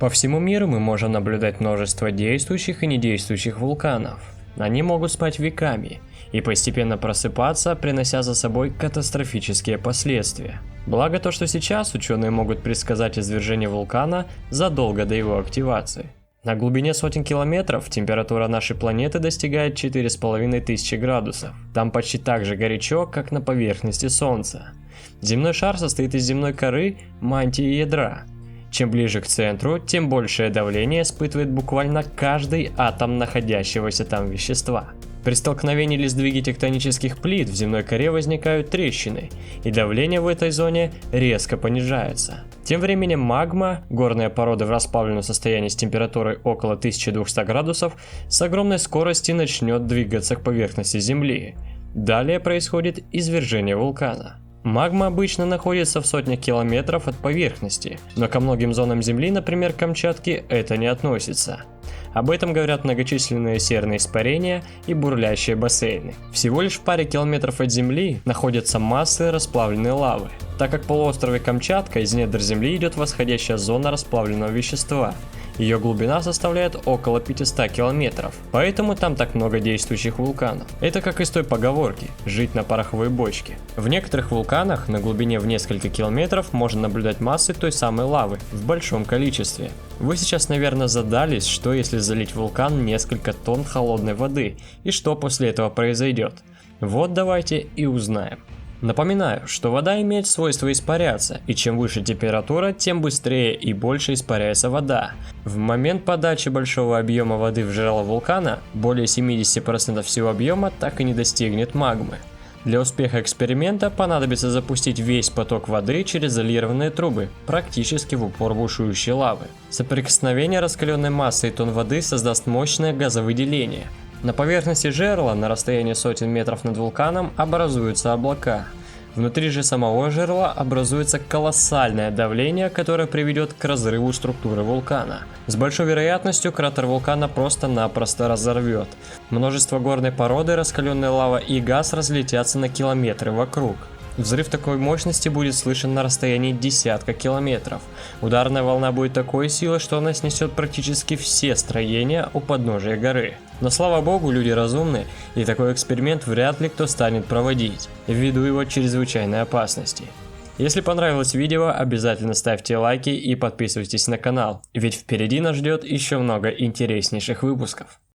По всему миру мы можем наблюдать множество действующих и недействующих вулканов. Они могут спать веками и постепенно просыпаться, принося за собой катастрофические последствия. Благо то, что сейчас ученые могут предсказать извержение вулкана задолго до его активации. На глубине сотен километров температура нашей планеты достигает 4500 градусов. Там почти так же горячо, как на поверхности Солнца. Земной шар состоит из земной коры, мантии и ядра. Чем ближе к центру, тем большее давление испытывает буквально каждый атом находящегося там вещества. При столкновении или сдвиге тектонических плит в земной коре возникают трещины, и давление в этой зоне резко понижается. Тем временем магма, горная порода в расплавленном состоянии с температурой около 1200 градусов, с огромной скоростью начнет двигаться к поверхности Земли. Далее происходит извержение вулкана. Магма обычно находится в сотнях километров от поверхности, но ко многим зонам Земли, например Камчатке, это не относится. Об этом говорят многочисленные серные испарения и бурлящие бассейны. Всего лишь в паре километров от Земли находятся массы расплавленной лавы, так как в полуострове Камчатка из недр Земли идет восходящая зона расплавленного вещества. Ее глубина составляет около 500 километров, поэтому там так много действующих вулканов. Это как из той поговорки «жить на пороховой бочке». В некоторых вулканах на глубине в несколько километров можно наблюдать массы той самой лавы в большом количестве. Вы сейчас, наверное, задались, что если залить в вулкан несколько тонн холодной воды, и что после этого произойдет. Вот давайте и узнаем. Напоминаю, что вода имеет свойство испаряться, и чем выше температура, тем быстрее и больше испаряется вода. В момент подачи большого объема воды в жерло вулкана, более 70% всего объема так и не достигнет магмы. Для успеха эксперимента понадобится запустить весь поток воды через изолированные трубы, практически в упор бушующей лавы. Соприкосновение раскаленной массы и тонн воды создаст мощное газовыделение. На поверхности жерла на расстоянии сотен метров над вулканом образуются облака. Внутри же самого жерла образуется колоссальное давление, которое приведет к разрыву структуры вулкана. С большой вероятностью кратер вулкана просто-напросто разорвет. Множество горной породы, раскаленная лава и газ разлетятся на километры вокруг. Взрыв такой мощности будет слышен на расстоянии десятка километров. Ударная волна будет такой силы, что она снесет практически все строения у подножия горы. Но слава богу, люди разумны, и такой эксперимент вряд ли кто станет проводить, ввиду его чрезвычайной опасности. Если понравилось видео, обязательно ставьте лайки и подписывайтесь на канал, ведь впереди нас ждет еще много интереснейших выпусков.